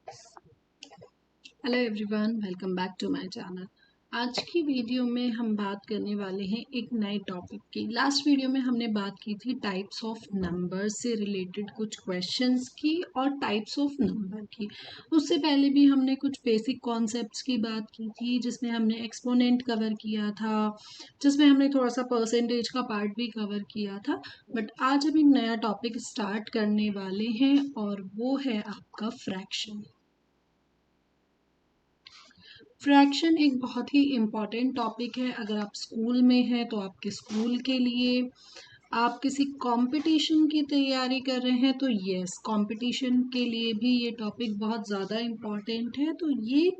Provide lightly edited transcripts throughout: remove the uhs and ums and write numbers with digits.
Hello everyone, welcome back to my channel. आज की video में हम बात करने वाले हैं एक नए टॉपिक की। लास्ट वीडियो में हमने बात की थी टाइप्स ऑफ नंबर्स से रिलेटेड कुछ क्वेश्चंस की और टाइप्स ऑफ नंबर की। उससे पहले भी हमने कुछ बेसिक कॉन्सेप्ट्स की बात की थी, जिसमें हमने एक्सपोनेंट कवर किया था, जिसमें हमने थोड़ा सा परसेंटेज का पार्ट भी कवर किया था। बट आज हम एक नया टॉपिक स्टार्ट करने वाले हैं और वो है आपका फ्रैक्शन। फ्रैक्शन एक बहुत ही इम्पॉर्टेंट टॉपिक है। अगर आप स्कूल में हैं तो आपके स्कूल के लिए, आप किसी कंपटीशन की तैयारी कर रहे हैं तो यस, कंपटीशन के लिए भी ये टॉपिक बहुत ज़्यादा इम्पॉर्टेंट है। तो ये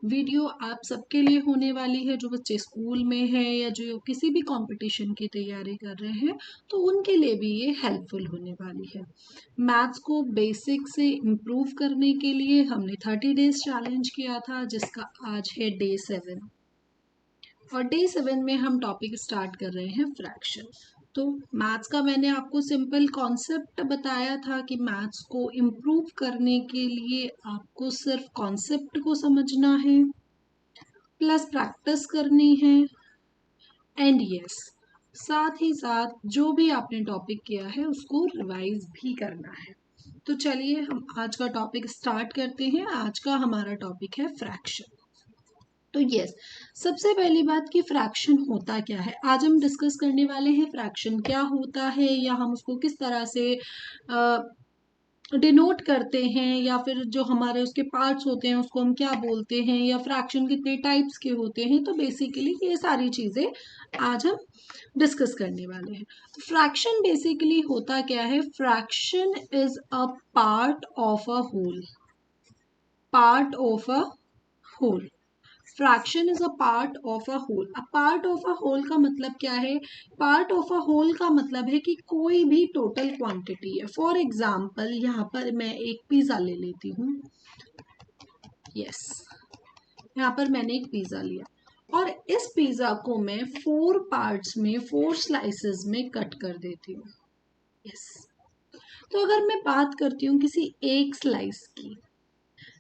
वीडियो आप सबके लिए होने वाली है, जो बच्चे स्कूल में हैं या जो किसी भी कंपटीशन की तैयारी कर रहे हैं, तो उनके लिए भी ये हेल्पफुल होने वाली है। मैथ्स को बेसिक से इम्प्रूव करने के लिए हमने 30 डेज चैलेंज किया था, जिसका आज है डे 7। और डे 7 में हम टॉपिक स्टार्ट कर रहे हैं फ्रैक्शन। तो मैथ्स का मैंने आपको सिंपल कॉन्सेप्ट बताया था कि मैथ्स को इम्प्रूव करने के लिए आपको सिर्फ कॉन्सेप्ट को समझना है, प्लस प्रैक्टिस करनी है, एंड यस, साथ ही साथ जो भी आपने टॉपिक किया है उसको रिवाइज भी करना है। तो चलिए हम आज का टॉपिक स्टार्ट करते हैं। आज का हमारा टॉपिक है फ्रैक्शन। तो यस, सबसे पहली बात कि फ्रैक्शन होता क्या है, आज हम डिस्कस करने वाले हैं फ्रैक्शन क्या होता है, या हम उसको किस तरह से डिनोट करते हैं, या फिर जो हमारे उसके पार्ट्स होते हैं उसको हम क्या बोलते हैं, या फ्रैक्शन कितने टाइप्स के होते हैं। तो बेसिकली ये सारी चीज़ें आज हम डिस्कस करने वाले हैं। फ्रैक्शन बेसिकली होता क्या है? Fraction is a part of a whole. Part of a whole. Fraction is a part of a whole. A part of a whole का मतलब क्या है? पार्ट ऑफ अ होल का मतलब है कि कोई भी टोटल क्वांटिटी है। फॉर एग्जाम्पल यहाँ पर मैं एक पिज्जा ले लेती हूँ। यस, यहाँ पर मैंने एक पिज्जा लिया और इस पिज्जा को मैं 4 पार्ट्स में, 4 स्लाइसेस में कट कर देती हूँ। यस, तो अगर मैं बात करती हूँ किसी एक स्लाइस की,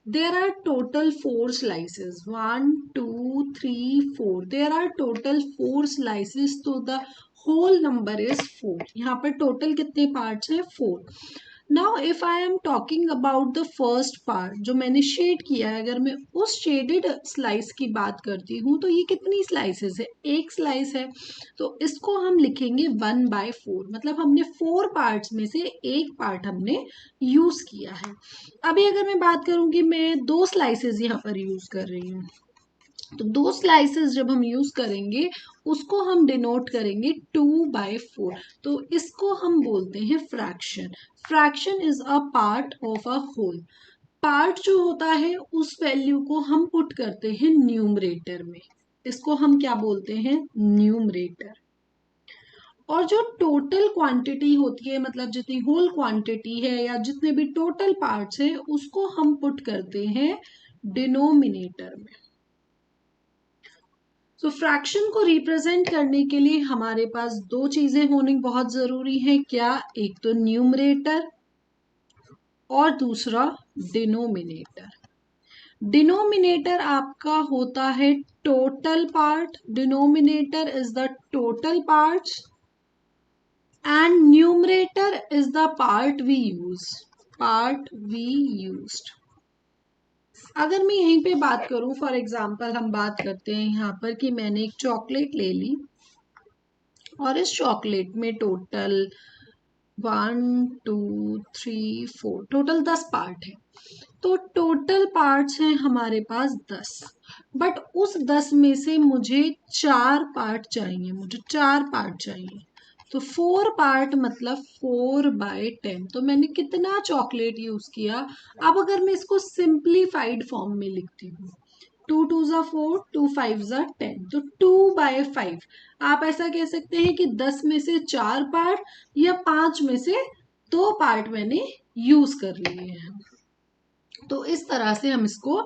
there are total 4 slices, 1 2 3 4, there are total 4 slices, तो the whole number is 4। यहाँ पर टोटल कितने पार्ट्स हैं? 4। Now if I am talking about the first part जो मैंने शेड किया है, अगर मैं उस शेडेड स्लाइस की बात करती हूँ तो ये कितनी स्लाइसेस है? एक स्लाइस है। तो इसको हम लिखेंगे 1/4, मतलब हमने 4 पार्ट्स में से एक पार्ट हमने यूज किया है। अभी अगर मैं बात करूं कि मैं 2 स्लाइसेस यहाँ पर यूज कर रही हूँ, तो 2 स्लाइसेस जब हम यूज करेंगे उसको हम डिनोट करेंगे 2/4। तो इसको हम बोलते हैं fraction. Fraction is a part of a whole. Part जो होता है उस वैल्यू को हम पुट करते हैं न्यूमरेटर में। इसको हम क्या बोलते हैं? न्यूमरेटर। और जो टोटल क्वांटिटी होती है, मतलब जितनी होल क्वांटिटी है या जितने भी टोटल पार्ट्स हैं, उसको हम पुट करते हैं डिनोमिनेटर में। तो फ्रैक्शन को रिप्रेजेंट करने के लिए हमारे पास दो चीजें होनी बहुत जरूरी है। क्या? एक तो न्यूमरेटर और दूसरा डिनोमिनेटर। डिनोमिनेटर आपका होता है total part. Denominator is the total parts and numerator is the part we used। अगर मैं यहीं पे बात करूं, फॉर एग्जांपल हम बात करते हैं यहाँ पर कि मैंने एक चॉकलेट ले ली और इस चॉकलेट में टोटल 1 2 3 4, टोटल 10 पार्ट है। तो टोटल पार्ट्स हैं हमारे पास 10, बट उस 10 में से मुझे 4 पार्ट चाहिए, मुझे 4 पार्ट चाहिए। तो 4 पार्ट मतलब 4/10। तो मैंने कितना चॉकलेट यूज किया? अब अगर मैं इसको सिंप्लीफाइड फॉर्म में लिखती हूँ, 2 2 4, 2 5 10, तो 2/5। आप ऐसा कह सकते हैं कि 10 में से 4 पार्ट या 5 में से 2 पार्ट मैंने यूज कर लिए हैं। तो इस तरह से हम इसको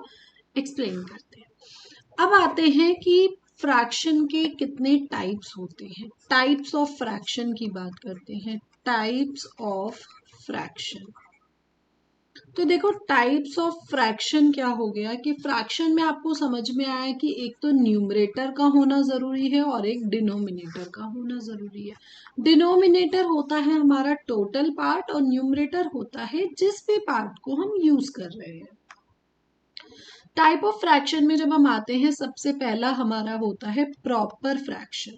एक्सप्लेन करते हैं। अब आते हैं कि फ्रैक्शन के कितने टाइप्स होते हैं। टाइप्स ऑफ फ्रैक्शन की बात करते हैं। Types of fraction. तो देखो टाइप्स ऑफ फ्रैक्शन क्या हो गया कि फ्रैक्शन में आपको समझ में आया कि एक तो न्यूमरेटर का होना जरूरी है और एक डिनोमिनेटर का होना जरूरी है। डिनोमिनेटर होता है हमारा टोटल पार्ट और न्यूमरेटर होता है जिस भी पार्ट को हम यूज कर रहे हैं। टाइप ऑफ फ्रैक्शन में जब हम आते हैं, सबसे पहला हमारा होता है प्रॉपर फ्रैक्शन।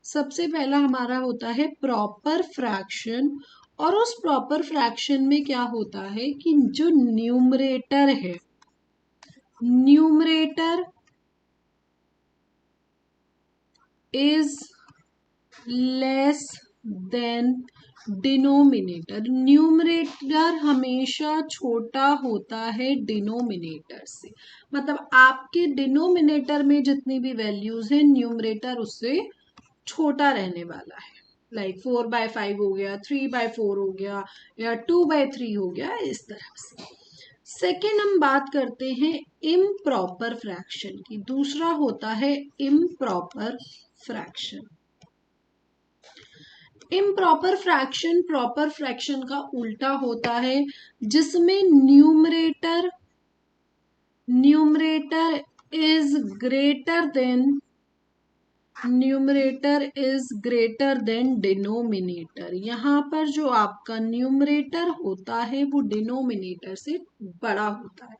सबसे पहला हमारा होता है प्रॉपर फ्रैक्शन, और उस प्रॉपर फ्रैक्शन में क्या होता है कि जो न्यूमरेटर है, numerator is less than denominator. Numerator हमेशा छोटा होता है डिनोमिनेटर से, मतलब आपके डिनोमिनेटर में जितनी भी वैल्यूज है न्यूमरेटर उससे छोटा रहने वाला है। लाइक 4/5 हो गया, 3/4 हो गया, या 2/3 हो गया, इस तरह से। सेकेंड हम बात करते हैं इम्प्रॉपर फ्रैक्शन की। दूसरा होता है improper fraction. Improper fraction proper fraction का उल्टा होता है, जिसमें numerator is greater than denominator. यहाँ पर जो आपका न्यूमरेटर होता है वो डिनोमिनेटर से बड़ा होता है।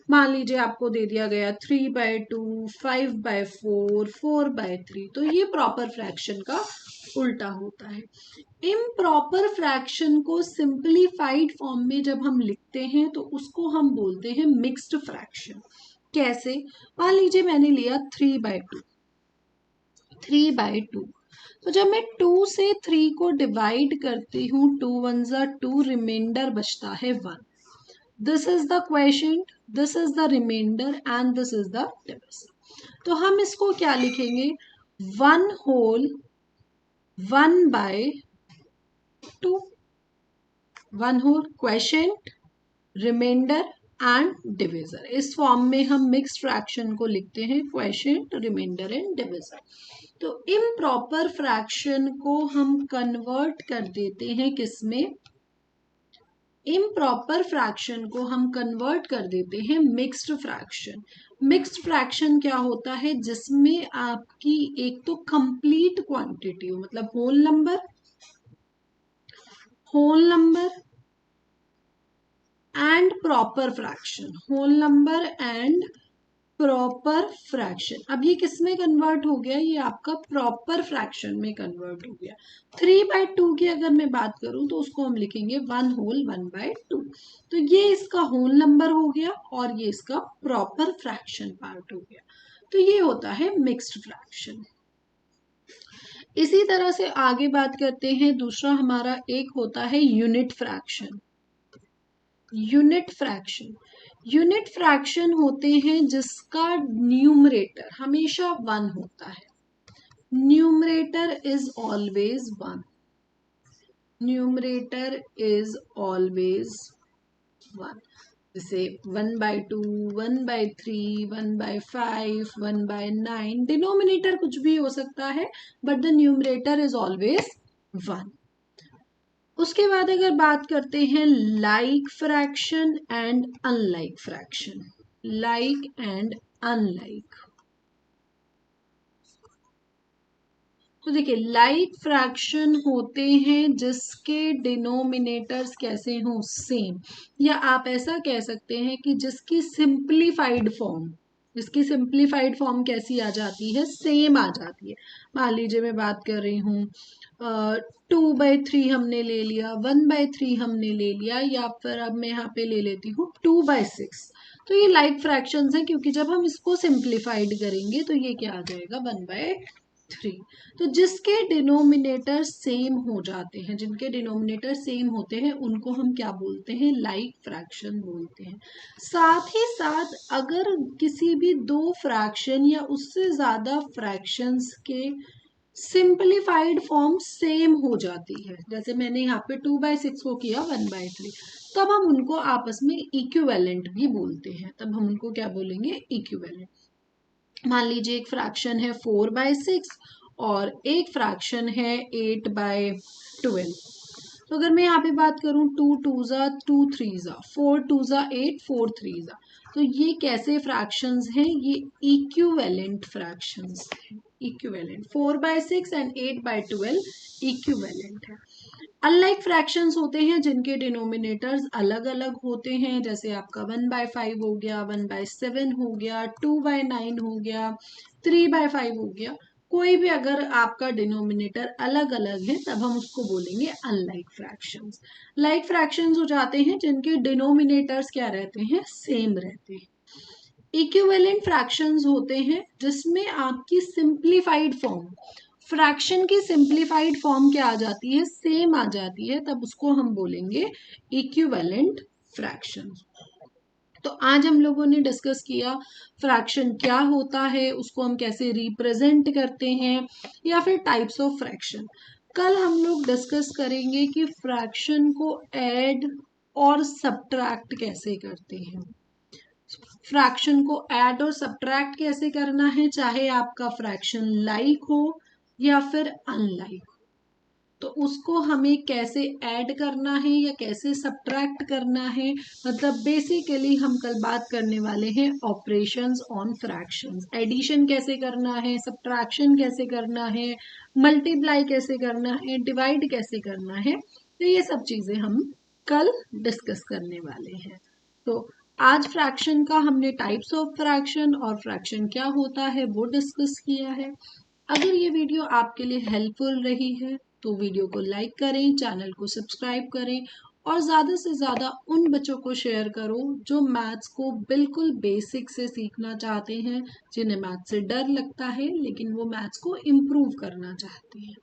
मान लीजिए आपको दे दिया गया 3/2, 5/4, 4/3, तो ये प्रॉपर फ्रैक्शन का उल्टा होता है। इम्प्रॉपर फ्रैक्शन को सिंप्लीफाइड फॉर्म में जब हम लिखते हैं तो उसको हम बोलते हैं मिक्स्ड फ्रैक्शन। कैसे? मान लीजिए मैंने लिया 3/2, 3/2, तो जब मैं 2 से 3 को डिवाइड करती हूँ, 2 1 ज़ा 2, रिमाइंडर बचता है 1। This is the question, this is the reminder and this is the division. तो हम इसको क्या लिखेंगे? 1 whole 1/2, 1 whole question, reminder and divisor. इस फॉर्म में हम मिक्स्ड फ्रैक्शन को लिखते हैं, क्वेश्चन, रिमाइंडर एंड डिविजर। तो इम्प्रॉपर फ्रैक्शन को हम कन्वर्ट कर देते हैं किसमें? इम्प्रॉपर फ्रैक्शन को हम कन्वर्ट कर देते हैं मिक्स्ड फ्रैक्शन। मिक्स्ड फ्रैक्शन क्या होता है? जिसमें आपकी एक तो कंप्लीट क्वांटिटी हो, मतलब whole number and proper fraction, whole number and proper fraction. अब ये किस में कन्वर्ट हो गया? ये आपका प्रॉपर फ्रैक्शन में कन्वर्ट हो गया। 3/2 की अगर मैं बात करूं तो उसको हम लिखेंगे 1 होल 1/2। तो ये इसका होल नंबर हो गया और ये इसका प्रॉपर फ्रैक्शन पार्ट हो गया। तो ये होता है मिक्स्ड फ्रैक्शन। इसी तरह से आगे बात करते हैं, दूसरा हमारा एक होता है यूनिट फ्रैक्शन। यूनिट फ्रैक्शन होते हैं जिसका न्यूमरेटर हमेशा 1 होता है। Numerator is always 1, numerator is always 1। जैसे 1/2, 1/3, 1/5, 1/9, डिनोमिनेटर कुछ भी हो सकता है, but the numerator is always 1। उसके बाद अगर बात करते हैं like fraction and unlike fraction, like and unlike. तो देखिए, लाइक फ्रैक्शन होते हैं जिसके डिनोमिनेटर्स कैसे हों? सेम, या आप ऐसा कह सकते हैं कि जिसकी सिंप्लीफाइड फॉर्म कैसी आ जाती है? सेम आ जाती है। मान लीजिए मैं बात कर रही हूँ 2/3 हमने ले लिया, 1/3 हमने ले लिया, या फिर अब मैं यहाँ पे ले लेती हूँ 2/6। तो ये लाइक फ्रैक्शंस हैं, क्योंकि जब हम इसको सिंप्लीफाइड करेंगे तो ये क्या आ जाएगा? 1/3। तो जिसके डिनोमिनेटर सेम हो जाते हैं, जिनके डिनोमिनेटर सेम होते हैं, उनको हम क्या बोलते हैं? लाइक फ्रैक्शन बोलते हैं। साथ ही साथ अगर किसी भी 2 फ्रैक्शन या उससे ज्यादा फ्रैक्शंस के सिंप्लीफाइड फॉर्म सेम हो जाती है, जैसे मैंने यहाँ पे 2/6 को किया 1/3, तब हम उनको आपस में इक्विवेलेंट भी बोलते हैं। तब हम उनको क्या बोलेंगे? इक्विवेलेंट। मान लीजिए एक फ्रैक्शन है 4/6 और एक फ्रैक्शन है 8/12। तो अगर मैं यहाँ पे बात करूँ 2 2 ज़ा 2 3 ज़ा 4 2 ज़ा 8 4 3 ज़ा, तो ये कैसे फ्रैक्शंस हैं? ये इक्विवेलेंट फ्रैक्शंस हैं। इक्विवेलेंट 4/6 एंड 8/12 इक्विवेलेंट है। अनलाइक फ्रैक्शंस होते हैं जिनके डिनोमिनेटर्स अलग अलग होते हैं, जैसे आपका 1/5 हो गया, 1/7 हो गया, 2/9 हो गया, 3/5 हो गया। कोई भी अगर आपका डिनोमिनेटर अलग अलग है तब हम उसको बोलेंगे अनलाइक फ्रैक्शंस। लाइक फ्रैक्शंस हो जाते हैं जिनके डिनोमिनेटर्स क्या रहते हैं? सेम रहते हैं। इक्विवेलेंट फ्रैक्शंस होते हैं जिसमें आपकी सिंप्लीफाइड फॉर्म, फ्रैक्शन की सिंप्लीफाइड फॉर्म क्या आ जाती है? सेम आ जाती है, तब उसको हम बोलेंगे इक्विवेलेंट फ्रैक्शंस। तो आज हम लोगों ने डिस्कस किया फ्रैक्शन क्या होता है, उसको हम कैसे रिप्रेजेंट करते हैं, या फिर टाइप्स ऑफ फ्रैक्शन। कल हम लोग डिस्कस करेंगे कि फ्रैक्शन को ऐड और सब्ट्रैक्ट कैसे करते हैं। फ्रैक्शन को ऐड और सब्ट्रैक्ट कैसे करना है, चाहे आपका फ्रैक्शन लाइक हो या फिर अनलाइक हो, तो उसको हमें कैसे ऐड करना है या कैसे सब्ट्रैक्ट करना है। मतलब बेसिकली हम कल बात करने वाले हैं ऑपरेशंस ऑन फ्रैक्शंस। एडिशन कैसे करना है, सब्ट्रैक्शन कैसे करना है, मल्टीप्लाई कैसे करना है, डिवाइड कैसे करना है, तो ये सब चीजें हम कल डिस्कस करने वाले हैं। तो आज फ्रैक्शन का हमने टाइप्स ऑफ फ्रैक्शन और फ्रैक्शन क्या होता है वो डिस्कस किया है। अगर ये वीडियो आपके लिए हेल्पफुल रही है तो वीडियो को लाइक करें, चैनल को सब्सक्राइब करें और ज़्यादा से ज़्यादा उन बच्चों को शेयर करो जो मैथ्स को बिल्कुल बेसिक से सीखना चाहते हैं, जिन्हें मैथ्स से डर लगता है लेकिन वो मैथ्स को इम्प्रूव करना चाहते हैं।